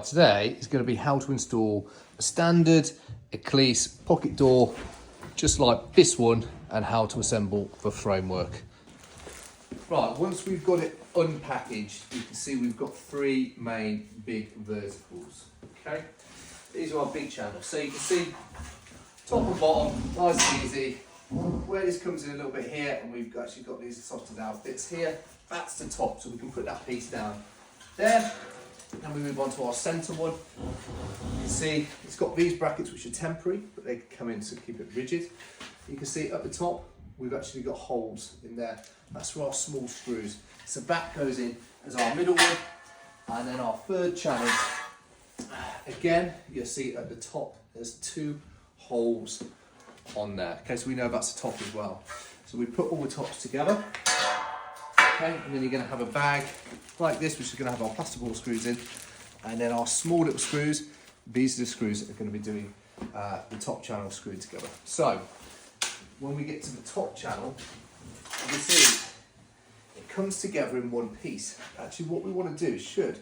Today is going to be how to install a standard Eclisse pocket door just like this one, and how to assemble the framework. Right, once we've got it unpackaged, you can see we've got three main big verticals. Okay, these are our big channels. So you can see top and bottom, nice and easy. Where this comes in a little bit here, and we've actually got these sorted out bits here, that's the top, so we can put that piece down there. And we move on to our centre one. You can see it's got these brackets which are temporary, but they come in to keep it rigid. You can see at the top, we've actually got holes in there. That's for our small screws. So that goes in as our middle one. And then our third channel, again, you'll see at the top, there's two holes on there. Okay, so we know that's the top as well. So we put all the tops together. Okay, and then you're going to have a bag like this, which is going to have our plasterboard screws in, and then our small little screws. These are the screws that are going to be doing the top channel screwed together. So when we get to the top channel, you see it comes together in one piece. Actually, what we want to do is should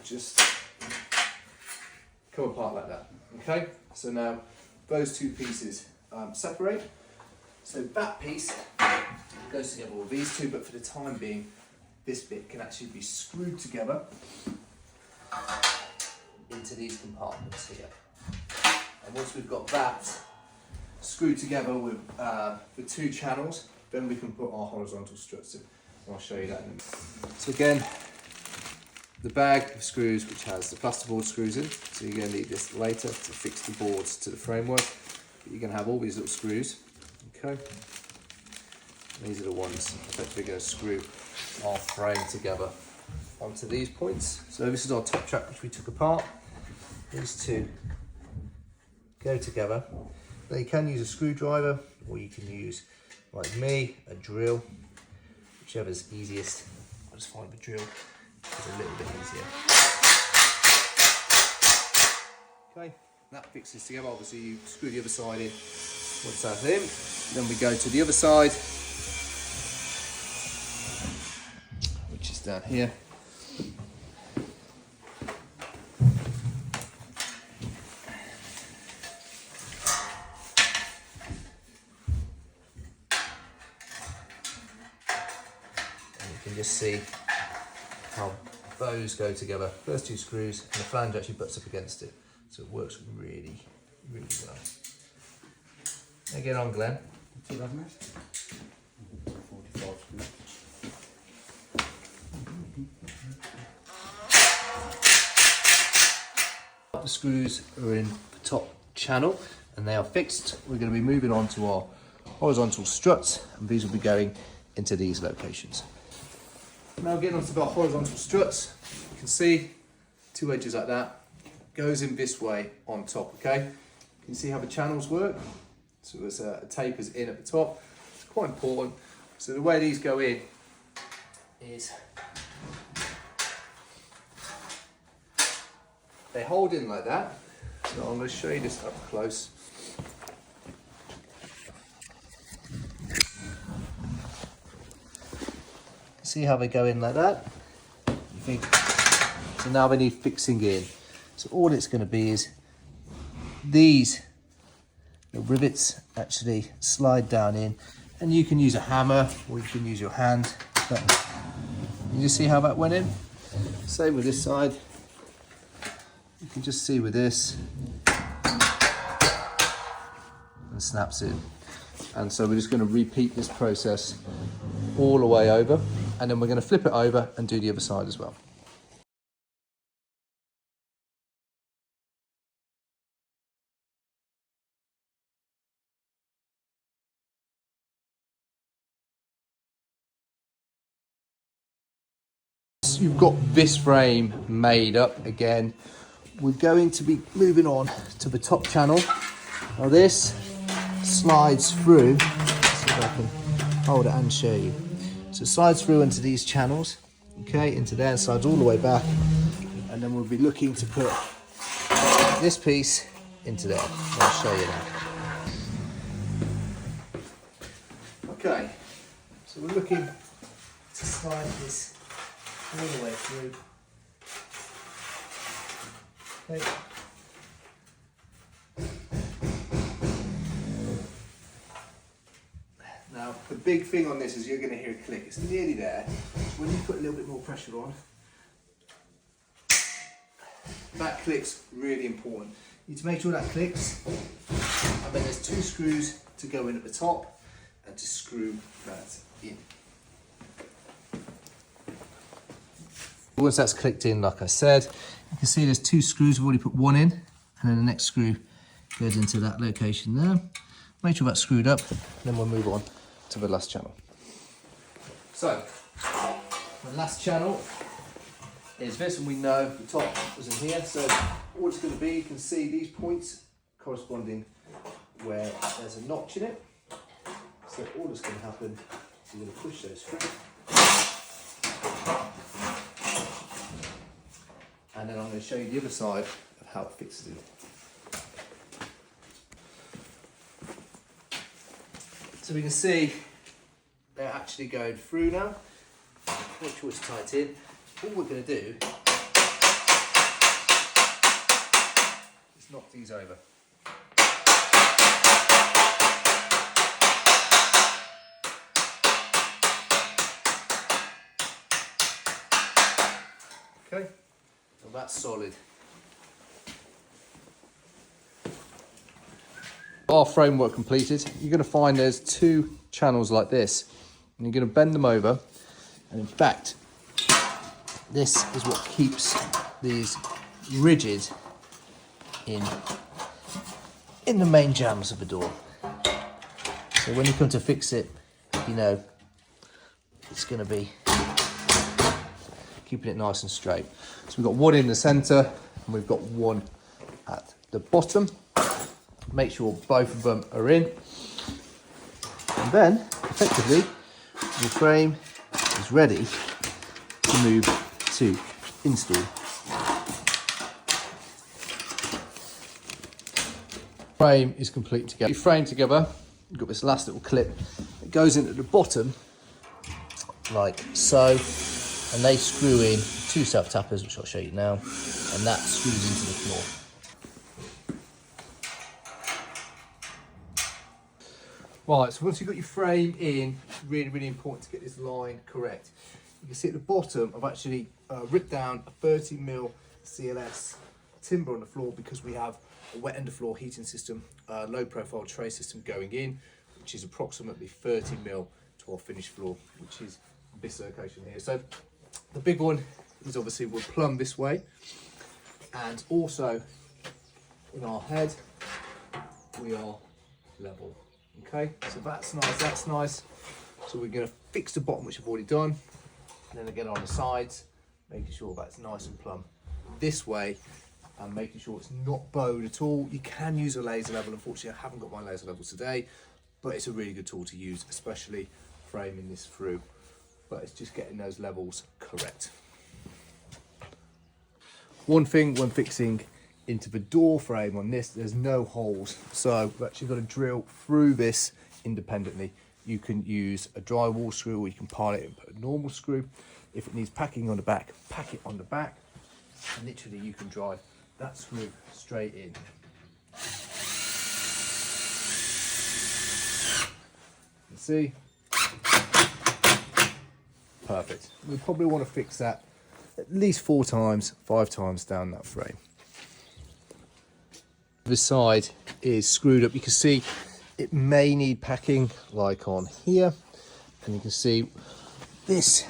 just come apart like that. Okay, so now those two pieces separate. So that piece goes together with these two, but for the time being, this bit can actually be screwed together into these compartments here. And once we've got that screwed together with the two channels, then we can put our horizontal struts in. And I'll show you that in a minute. So again, the bag of screws which has the plasterboard screws in, so you're going to need this later to fix the boards to the framework. But you're going to have all these little screws. Okay, these are the ones effectively going to screw our frame together onto these points. So this is our top track which we took apart. These two go together. Now you can use a screwdriver, or you can use, like me, a drill, whichever's easiest. I'll just find the drill, it's a little bit easier. Okay, that fixes together. Obviously you screw the other side in. Once that's in, then we go to the other side, which is down here. And you can just see how those go together. First two screws, and the flange actually butts up against it, so it works really, really well. Get on, Glenn. 45 screws. The screws are in the top channel and they are fixed. We're going to be moving on to our horizontal struts, and these will be going into these locations. Now getting onto our horizontal struts, you can see two edges like that, goes in this way on top, okay? You can see how the channels work. So there's a tapers in at the top. It's quite important. So the way these go in is they hold in like that. So I'm going to show you this up close. See how they go in like that? You think, so now they need fixing in. So all it's going to be is these the rivets actually slide down in, and you can use a hammer or you can use your hand. You just see how that went in? Same with this side. You can just see with this, and snaps in. And so we're just going to repeat this process all the way over, and then we're going to flip it over and do the other side as well. You've got this frame made up again. We're going to be moving on to the top channel. Now this slides through. Let's see if I can hold it and show you. So it slides through into these channels, okay, into there, and slides all the way back, and then we'll be looking to put this piece into there. I'll show you that. Okay, so we're looking to slide this all the way through. Okay. Now, the big thing on this is you're going to hear a click. It's nearly there. When you put a little bit more pressure on, that click's really important. You need to make sure that clicks. And then there's 2 screws to go in at the top and to screw that in. Once that's clicked in, like I said, you can see there's 2 screws. We've already put one in, and then the next screw goes into that location there. Make sure that's screwed up, then we'll move on to the last channel. So, the last channel is this, and we know the top was in here. So all it's going to be, you can see these points corresponding where there's a notch in it. So all that's going to happen is you're going to push those through. And then I'm going to show you the other side of how it fixes it. So we can see they're actually going through now. Make sure it's tight in. All we're going to do is knock these over. Okay, so that's solid. Our framework completed, you're going to find there's 2 channels like this, and you're going to bend them over, and in fact this is what keeps these rigid in the main jambs of the door. So when you come to fix it, you know it's going to be keeping it nice and straight. So we've got one in the centre and we've got one at the bottom. Make sure both of them are in, and then effectively your frame is ready to move to install. Frame is complete together. Your frame together, you've got this last little clip that goes into the bottom like so, and they screw in 2 self-tappers, which I'll show you now, and that screws into the floor. Right, so once you've got your frame in, it's really, really important to get this line correct. You can see at the bottom, I've actually ripped down a 30mm CLS timber on the floor because we have a wet underfloor heating system, low profile tray system going in, which is approximately 30mm to our finished floor, which is this location here. So the big one is obviously we'll plumb this way, and also in our head, we are level. Okay, so that's nice, that's nice. So we're going to fix the bottom, which I've already done, and then again on the sides, making sure that's nice and plumb this way, and making sure it's not bowed at all. You can use a laser level. Unfortunately, I haven't got my laser level today, but it's a really good tool to use, especially framing this through. But it's just getting those levels correct. One thing when fixing into the door frame on this, there's no holes, so we've actually got to drill through this independently. You can use a drywall screw, or you can pile it and put a normal screw. If it needs packing on the back, pack it on the back, and literally you can drive that screw straight in. You see? Perfect. We probably want to fix that at least 4 times, 5 times down that frame. The side is screwed up. You can see it may need packing like on here, and you can see this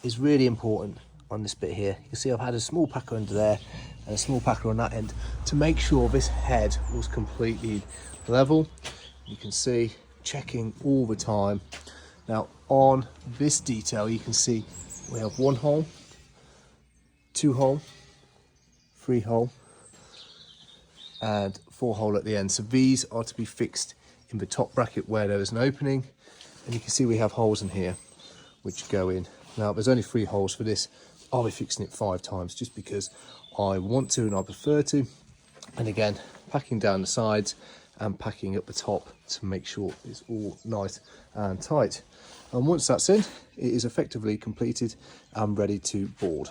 is really important on this bit here. You can see I've had a small packer under there and a small packer on that end to make sure this head was completely level. You can see checking all the time. Now on this detail you can see we have 1 hole, 2 hole, 3 hole, and 4 hole at the end. So these are to be fixed in the top bracket where there is an opening, and you can see we have holes in here which go in. Now there's only 3 holes for this. I'll be fixing it 5 times just because I want to and I prefer to, and again packing down the sides and packing up the top to make sure it's all nice and tight. And once that's in, it is effectively completed and ready to board.